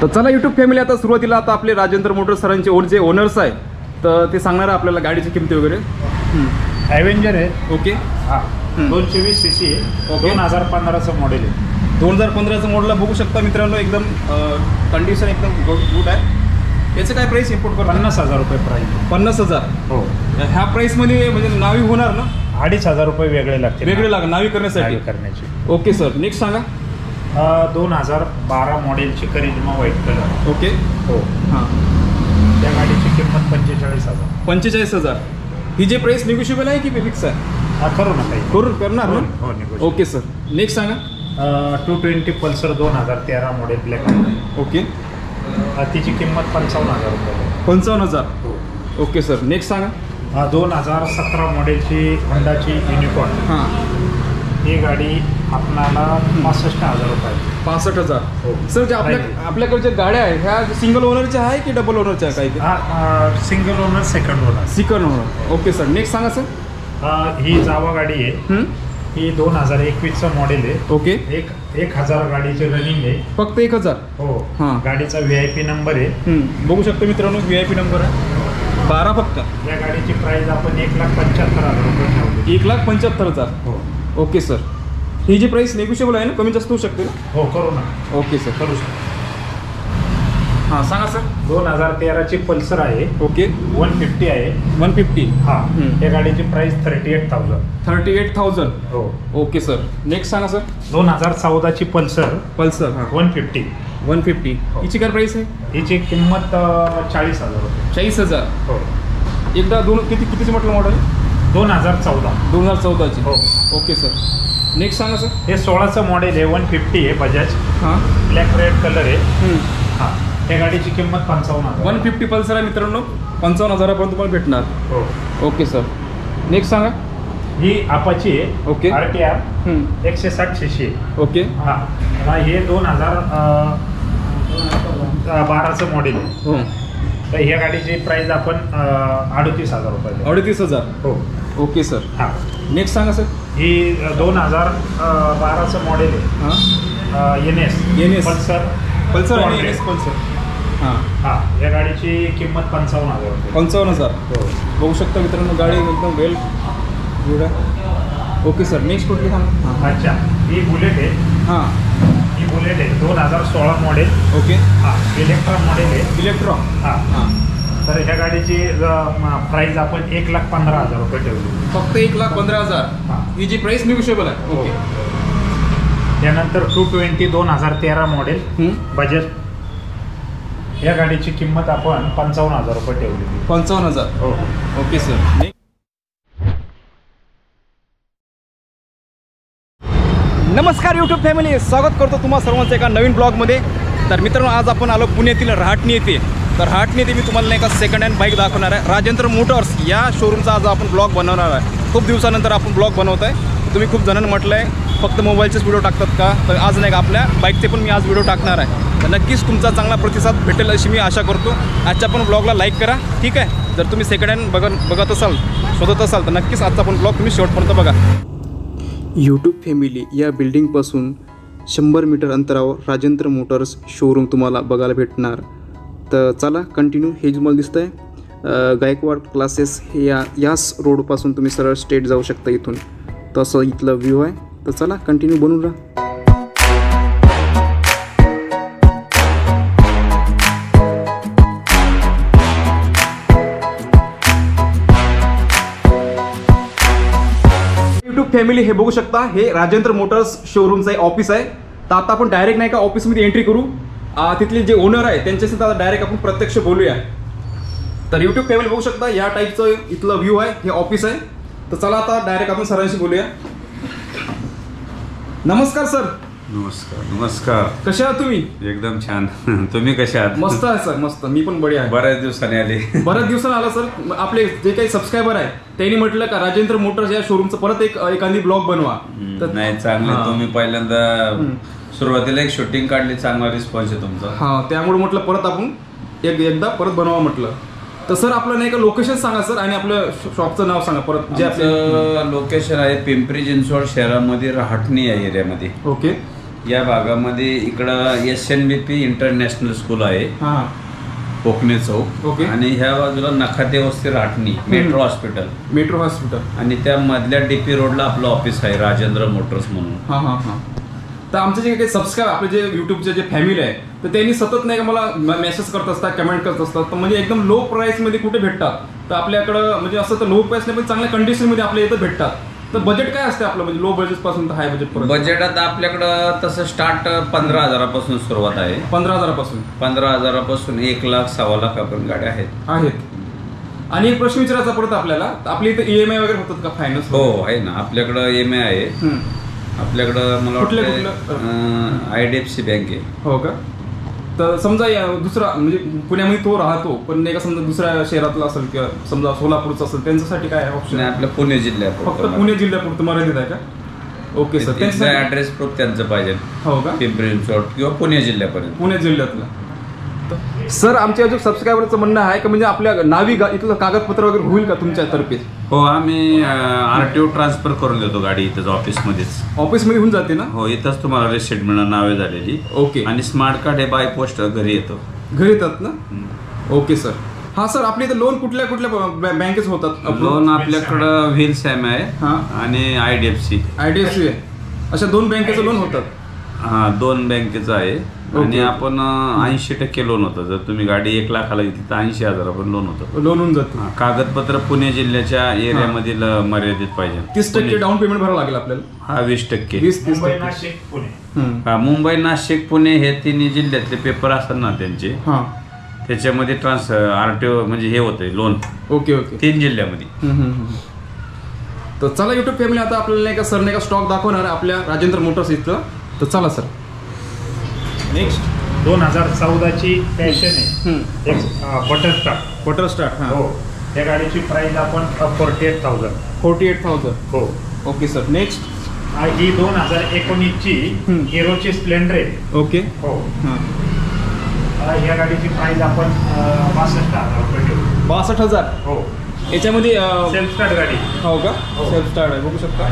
तर चला YouTube family, आता सुरुवातीला आता आपले राजेंद्र मोटर्स सरांचे जे ओनर्स आहे तर ते सांगणार आहे आपल्याला गाडीची किंमती वगैरे. ॲव्हेंजर आहे. ओके. हां, 220 cc आहे. 2015चं मॉडेल आहे. 2015चं मॉडेलला बघू शकता मित्रांनो, एकदम कंडिशन एकदम गुड आहे. याचं काय प्राईस इम्पोर्ट करतो? 50,000 रुपये प्राईस. 50,000. हो. ह्या प्राईसमध्ये म्हणजे नावी होणार ना? 2,500 रुपये वेगळे लागते. वेगळे लागणार नावी करण्यासाठी करण्याची. ओके सर, नेक्स्ट सांगा. 2012 मॉडेलची करिश्मा व्हाईट कलर. ओके. हो. हां, त्या गाडीची किंमत 45,000. 45,000. ही जे प्राईस निगोशिएबल आहे की फिक्स आहे? करू नका. करणार ना? हो, निगोशिएबल. ओके सर, नेक्स्ट सांगा. 220 Pulsar 2013 model black colour. Okay. तिची किंमत 55,000 रुपये. 55,000. हो. ओके सर, नेक्स्ट सांगा. 2017 मॉडेलची होंडाची युनिकॉर्न. हां, ही गाडी आपणाला 65,000 रुपये. 65,000. हो. सर, जे आपल्याकडे ज्या गाड्या आहेत ह्या सिंगल ओनरच्या आहे की डबल ओनरच्या आहे? काही single owner, second owner. Second owner. Okay sir, next सांगा सर. ही जावा गाडी आहे. ही 2021चं मॉडेल आहे. ओके. 1,000 गाडीचे रनिंग आहे. फक्त 1,000? हो. हां, गाडीचा VIP नंबर आहे. बघू शकतो मित्रांनो, VIP नंबर आहे. 12 फक्त. या गाडीची प्राइस आपण 1,75,000 रुपये ठेवली. 1,75,000. हो. ओके सर, ही जी प्राईस निगोशिएबल आहे ना, कमी जास्त होऊ शकते? हो, करू ना. ओके सर, करू शकतो. हां सांगा सर. 2013ची पल्सर आहे. ओके. 150 आहे. 150. हां. या गाडीची प्राइस 38,000. 38,000. हो. ओके सर, नेक्स्ट सांगा सर. 2014ची पल्सर. पल्सर. हां, 150. 150. हिची काय प्राईस आहे? हिची किंमत 40,000 रुपये. 40,000. हो. एकदा कितीची म्हटलं मॉडेल? 2014. 2014ची. हो. ओके सर, नेक्स्ट सांगा सर. हे 16चं मॉडेल आहे. 150 आहे. बजाज. हां, ब्लॅक रेड कलर आहे. हां. त्या गाडीची किंमत 55,000. 150 पल्सर आहे मित्रांनो, 55,000पर्यंत तुम्हाला भेटणार. हो. ओके सर, नेक्स्ट सांगा. ही अपाची आहे. ओके. RTR 160 cc आहे. ओके. हां. हे 2012चं मॉडेल आहे. हो. तर ह्या गाडीची प्राइस आपण 38,000 रुपये. 38,000. हो. Okay sir. हां. नेक्स्ट सांगा सर. ही 2012चं मॉडेल आहे. हां, NS पल्सर. पल्सर आणि NS पल्सर. हां हां. या गाडीची किंमत 55,000 रुपये. 55,000. हो. बघू शकता मित्रांनो, गाडी एकदम वेल गुड आहे. ओके सर, नेक्स्ट कुठली सांगा. हां. अच्छा, ही बुलेट आहे. हां, ही बुलेट आहे. 2016 मॉडेल. ओके. हां. इलेक्ट्रॉन मॉडेल आहे. इलेक्ट्रॉन. हां. हां, तर ह्या गाडीची प्राइस आपण 1,15,000 रुपये ठेवली. फक्त 1,15,000. हां. ही जी प्राईस निगोशिएबल आहे. हो. ओके. त्यानंतर 220 2013 मॉडेल बजाज. या गाडीची किंमत आपण 55,000 रुपये ठेवली. 55,000. हो. Okay sir. नमस्कार यूट्यूब फॅमिली, स्वागत करतो तुम्हा सर्वांचं एका नवीन ब्लॉगमध्ये. तर मित्रांनो, आज आपण आलो पुण्यातील रहाटणी येथे. तर रहाटणी येथे मी तुम्हाला एक सेकंड हँड बाईक दाखवणार आहे. राजेंद्र मोटर्स या शोरूमचा आज आपण ब्लॉग बनवणार आहे. खूप दिवसानंतर आपण ब्लॉग बनवत आहे. तुम्ही खूप जणांनी म्हटलं आहे फक्त मोबाईलचेच व्हिडिओ टाकतात का, तर आज नाही का, आपल्या बाईकचे पण मी आज व्हिडिओ टाकणार आहे. तर नक्कीच तुमचा चांगला प्रतिसाद भेटेल अशी मी आशा करतो. आजच्या पण ब्लॉगला लाईक करा, ठीक आहे. जर तुम्ही सेकंड हँड बघत असाल, शोधत असाल, तर नक्कीच आजचा पण ब्लॉग तुम्ही शेवटपर्यंत बघा. यूट्यूब फॅमिली, या बिल्डिंगपासून 100 मीटर अंतरावर राजेंद्र मोटर्स शोरूम तुम्हाला बघायला भेटणार. तर चला कंटिन्यू. हे तुम्हाला दिसतं आहे गायकवाड क्लासेस, हे याच रोडपासून तुम्ही सरळ स्ट्रेट जाऊ शकता इथून. तसं इथलं व्ह्यू आहे. तर चला कंटिन्यू बनवून राहा. यूट्यूब फॅमिली, हे बघू शकता, हे राजेंद्र मोटर्स शोरूमचं ऑफिस आहे. तर आता आपण डायरेक्ट नाही का ऑफिसमध्ये एंट्री करू. तिथले जे ओनर आहे त्यांच्याशी आता डायरेक्ट आपण प्रत्यक्ष बोलूया. तर यूट्यूब फॅमिली बघू शकता, या टाईपचं इथलं व्ह्यू आहे. हे ऑफिस आहे. तर चला आता डायरेक्ट आपण सरांशी बोलूया. नमस्कार सर. नमस्कार. नमस्कार. कसे आहात तुम्ही? एकदम छान. तुम्ही कसे आहात? मस्त आहे सर, मस्त. मी पण बढिया आहे. बऱ्याच दिवसांनी आले. बऱ्याच दिवसांनी आला सर. आपले जे काही सबस्क्रायबर आहे त्यांनी म्हटलं का राजेंद्र मोटर्स या शोरूमचं परत एखादी ब्लॉग बनवा. तर नाही, चांगले. तुम्ही पहिल्यांदा सुरुवातीला एक शूटिंग काढली, चांगला रिस्पॉन्स आहे तुमचा. हा, त्यामुळे म्हटलं परत आपण एकदा परत बनवा म्हटलं. तर सर आपलं नाही का लोकेशन सांगा सर, आणि आपलं शॉपचं नाव सांगा परत. जे आपलं लोकेशन आहे पिंपरी चिंचवड शहरामध्ये, रहाटणी या एरियामध्ये. ओके. या भागामध्ये इकडं SNBP इंटरनॅशनल स्कूल आहे, हां कोकणे चौक. ओके. आणि ह्या बाजूला नखाते वस्ती राहटणी, मेट्रो हॉस्पिटल. Metro hospital. आणि त्या मधल्या DP रोडला आपलं ऑफिस आहे, राजेंद्र मोटर्स म्हणून. हां हां हां. तर आमचे जे काही सबस्क्राईब आपले जे युट्यूबचे जे फॅमिली आहे तर त्यांनी सतत नाही का मला मेसेज करत असतात, कमेंट करत असतात. तर म्हणजे एकदम लो प्राईसमध्ये कुठे भेटतात, तर आपल्याकडं म्हणजे असं तर लो प्राईस नाही पण चांगल्या कंडिशनमध्ये आपल्या इथं भेटतात. तर बजेट काय असते आपलं, म्हणजे लो बजेट पासून तर हाय बजेट पर्यंत? बजेट आता आपल्याकडं तसं स्टार्ट 15,000 सुरुवात आहे. 15,000 15,000 1 लाख 1.25 लाख आपण गाड्या आहेत. आणि एक प्रश्न विचारायचा परत आपल्याला, आपल्या इथे EMI वगैरे होतात का, फायनान्स? हो आहे ना, आपल्याकडं EMI आहे. आपल्याकडं मला वाटतं IDFC बँक आहे. हो का? तर समजा दुसरा म्हणजे पुण्यामध्ये तो राहतो पण नाही का, समजा दुसऱ्या शहरातला असेल किंवा समजा सोलापूरचा असेल, त्यांच्यासाठी काय ऑप्शन आहे? आपल्या पुणे जिल्ह्यात फक्त पुणे जिल्ह्यापुरतं मर्यादित आहे का? Okay sir. त्यांचा ऍड्रेस प्रूफ त्यांचं पाहिजे. हो का? पिंपरी चिंचवड किंवा पुणे जिल्ह्यापर्यंत. पुणे जिल्ह्यातला. सर आमच्या अजून सबस्क्रायबरचं म्हणणं आहे की म्हणजे आपल्या नावी इथलं कागदपत्र वगैरे होईल का तुमच्यातर्फे? हो, आम्ही RTO ट्रान्सफर करून देतो गाडी इथंच ऑफिसमध्येच. ऑफिसमध्ये होऊन जाते ना? हो, इथंच तुम्हाला रिसिट मिळणार, नावे झालेली. ओके. आणि स्मार्ट कार्ड हे बाय पोस्ट घरी येतो. घरी येतात ना? Okay sir. हा सर, आपल्या इथं लोन कुठल्या कुठल्या बँकेच होतात? लोन आपल्याकडं व्हील्स आहे आणि IDFC आहे. अशा 2 बँकेचं लोन होतात? हा, 2 बँकेचं आहे. आणि आपण 80% लोन होतं. जर तुम्ही गाडी 1 लाखाला घेतली तर 80,000 आपण लोन होतं. लोन होऊन जातं. कागदपत्र पुणे जिल्ह्याच्या एरियामधील मर्यादित पाहिजे. 30% डाऊन पेमेंट भरावं लागेल आपल्याला? हा, 20%. मुंबई, नाशिक, पुणे. हा, मुंबई, नाशिक, पुणे हे तिन्ही जिल्ह्यातले पेपर असतात ना त्यांचे, त्याच्यामध्ये RTO म्हणजे हे होतंय लोन. ओके. 3 जिल्ह्यामध्ये. तर चला युट्यूब फॅमिली, आता आपल्याला एका सरने का स्टॉक दाखवणार आहे आपल्या राजेंद्र मोटर्स इथलं. तर चला सर. नेक्स्ट 2014ची पॅशन आहे, बटर स्टार्ट. हो, त्या गाडीची प्राइस आपण 48,000. 48,000. हो. Okay sir. नेक्स्ट ही 2019ची हिरोची स्प्लेंडर आहे. ओके. हो. या गाडीची प्राइस आपण 62,000 रुपये ठेवू. 62,000. हो. याच्यामध्ये सेल्फ स्टार्ट गाडी. हो का? हो. सेल्फ स्टार्ट आहे, बघू शकता.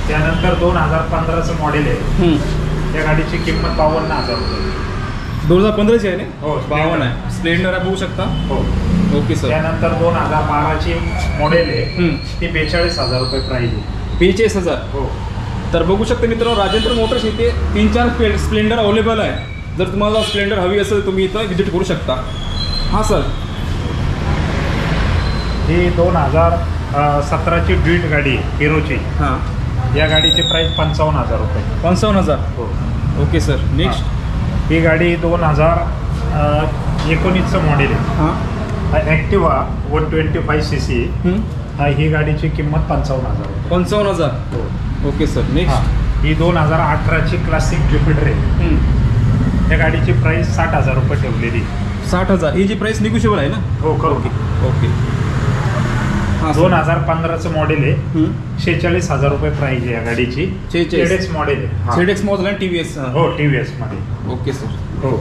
त्यानंतर 2015चं मॉडेल आहे. त्या गाडीची किंमत 52,000 रुपये. 2015ची आहे ना? हो, 52 आहे. स्प्लेंडर आहे, बघू शकता. हो. Okay sir. त्यानंतर 2012ची मॉडेल आहे, ती 42,000 रुपये प्राइस आहे. 42,000. हो. तर बघू शकता मित्रांनो, राजेंद्र मोटर्स इथे 3-4 स्प्लेंडर अवेलेबल आहे. जर तुम्हाला स्प्लेंडर हवी असेल तुम्ही इथं व्हिजिट करू शकता. हां सर. ही 2017ची ड्यूट गाडी आहे, हिरोची. हां. या गाडीची प्राइस 55,000 रुपये. 55,000. हो. Okay sir. नेक्स्ट ही गाडी 2019चं मॉडेल आहे. हां. Activa 125cc. ही गाडीची किंमत 55,000 रुपये. 55,000. हो. Okay sir. नेक्स्ट ही 2018ची क्लासिक ज्युपिटर आहे. या गाडीची प्राइस 60,000 रुपये ठेवलेली. 60,000. ही जी प्राइस निगोशिएबल आहे ना? हो, करू. ओके. 2015चं मॉडेल आहे. 46,000 रुपये प्राइस आहे या गाडीची. 46. ZX मॉडेल आहे. ZX मॉडेल आणि TVS. हो, TVS मध्ये. Okay sir. हो.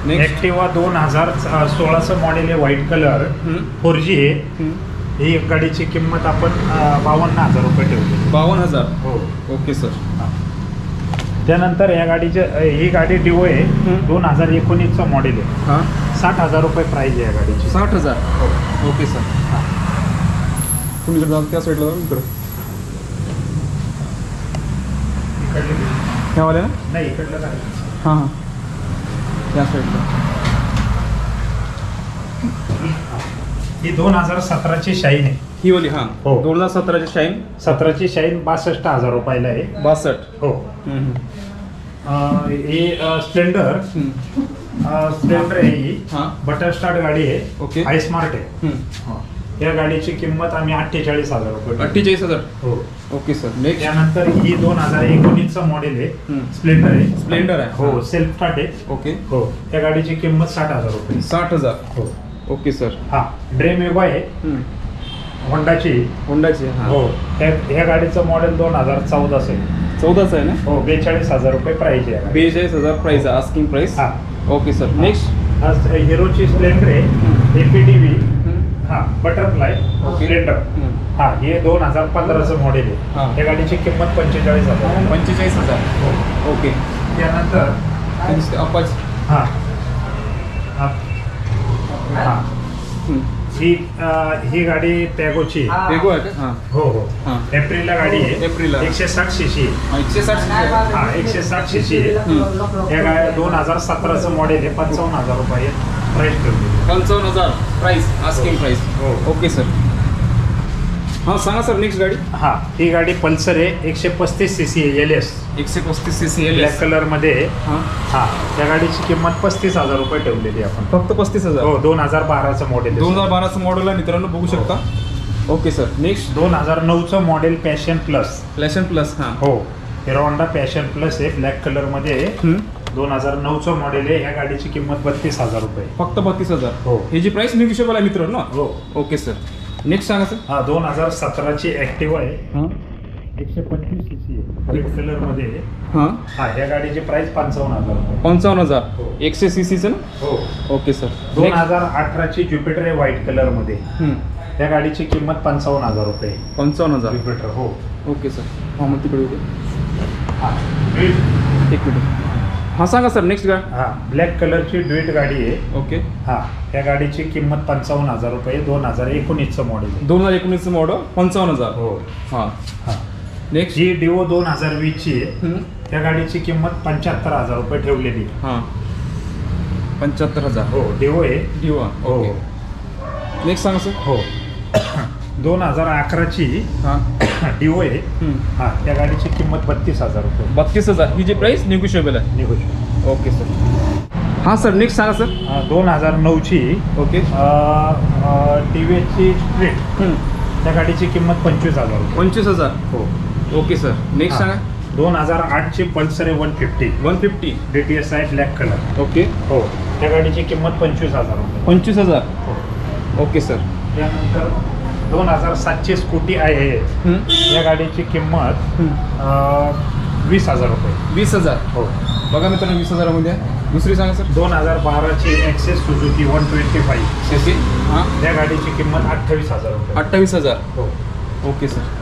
नेक्स्ट ॲक्टिवा 2016चं मॉडेल आहे, व्हाईट कलर, 4G आहे. ही गाडीची किंमत आपण 52,000 रुपये ठेवली. 52,000. हो. Okay sir. त्यानंतर या गाडीचे ही गाडी डिओ आहे, 2019चं मॉडेल आहे. हां. 60,000 रुपये प्राइस आहे या गाडीची. 60,000. हो. Okay sir. तुम्ही इकडे त्या साईडला जाऊ. इकडे ह्या वाल्या ना? नाही, इकडलं काय. हां त्या साईडला. ही 2017ची शाईन आहे. ही वाली. हां. हो. 2017ची शाईन. 17ची शाईन 62,000 रुपयाला आहे. 62. हो. ही स्प्लेंडर आहे. ही बटर स्टार्ट गाडी आहे. ओके. हाय स्मार्ट आहे. या गाडीची किंमत आम्ही 48,000 रुपये. 48,000. हो. Okay sir. नेक्स्ट त्यानंतर ही 2019चं मॉडेल आहे. स्प्लेंडर आहे. स्प्लेंडर आहे. हो, सेल्फ स्टार्ट आहे. ओके. हो. त्या गाडीची किंमत 60,000 रुपये. 60,000. हो. Okay sir. हा, ड्रीम वेगो आहे, होंडाची. हां. हो. ह्या गाडीचं मॉडेल 2014चं आहे. 14चं आहे ना? हो. 42,000 रुपये प्राइस आहे. 42,000 प्राइस आहे, आस्किंग प्राइस. हा. Okay sir. नेक्स्ट हिरोची स्प्लेंडर आहे, APDV. हा, बटरफ्लाय ओके. स्प्लेंडर. हा हे 2015चं मॉडेल हा. आहे. या गाडीची किंमत 45,000. 45,000 ओके. त्यानंतर अपाच हा हा ही गाडी पॅगोची आहे. वेगळं आहे का? हां हो हो हां. एप्रिलला गाडी आहे. एप्रिलला. 160 cc आहे. 160 हा 160 cc आहे. या गाड्या 2017चं मॉडेल आहे. 55,000 रुपये प्राइस ठेवली. 55,000 प्राइस आस्किंग प्राइस. हो. Okay sir. हां सांगा सर नेक्स्ट गाडी. हा ही गाडी पल्सर आहे. 135 cc आहे. LS 135 cc ब्लॅक कलर मध्ये आहे. हां हा या गाडीची किंमत 35,000 रुपये ठेवलेली आहे आपण. फक्त 35,000. हो 2012चं मॉडेल. 2012चं मॉडेल आहे मित्रांनो, बघू शकता. Okay sir. नेक्स्ट 2009चं मॉडेल पॅशन प्लस. फ्लॅशन प्लस. हां हो हिरो होंडा पॅशन प्लस आहे. ब्लॅक कलर मध्ये आहे. 2009चं मॉडेल आहे. या गाडीची किंमत 32,000 रुपये. फक्त 32,000. हो. ही जी प्राइस निगोशिएबल आहे मित्रांनो. हो ओके सर. नेक्स्ट सांगा सर. हा 2017ची ऍक्टिव्हा आहे. हां 125 cc आहे. व्हाईट कलर मध्ये आहे. हां हा या गाडीची प्राइस 55,000 रुपये. 55,000. हो. 100 cc ना. हो ओके सर. 2018ची ज्युपिटर आहे व्हाईट कलर मध्ये. या गाडीची किंमत 55,000 रुपये. 55,000. ज्युपिटर हो. Okay sir. हां मग तिकडे उभे. हा ड्युएट. एक मिनिट. हां सांगा सर नेक्स्ट गाडी. हा ब्लॅक कलरची ड्युएट गाडी आहे. ओके. हा या गाडीची किंमत 55,000 रुपये. 2019चं मॉडेल आहे. 2019चं मॉडेल 55,000. हो हां हा नेक्स्ट. जी डिओ 2020ची आहे. त्या गाडीची किंमत 75,000 रुपये ठेवलेली आहे. हां 75,000. हो डिओ आहे. डिवा. हो ओके. नेक्स्ट सांगा सर. हो 2011ची हां डिओ आहे. हा त्या गाडीची किंमत 32,000 रुपये. 32,000. ही जी प्राइस निगोशिएबल आहे. निघू ओके सर. हां सर नेक्स्ट सांगा सर. 2009ची ओके. टीव्हीएसची स्ट्रीट. त्या गाडीची किंमत 25,000 रुपये. 25,000. हो ओके सर. नेक्स्ट सांगा. 2008ची पल्सर आहे 150. 150. DTS आहे ब्लॅक कलर. ओके. हो त्या गाडीची किंमत 25,000 रुपये. 25,000. हो ओके सर. त्यानंतर 2007ची स्कूटी आहे. या गाडीची किंमत 20,000 रुपये. 20,000. हो बघा मित्रांनो 20,000 मध्ये आहे. दुसरी सांगा सर. 2012ची ॲक्सेस सुझुकी 125. ओके. हां त्या गाडीची किंमत 28,000 रुपये. 28,000. हो ओके सर.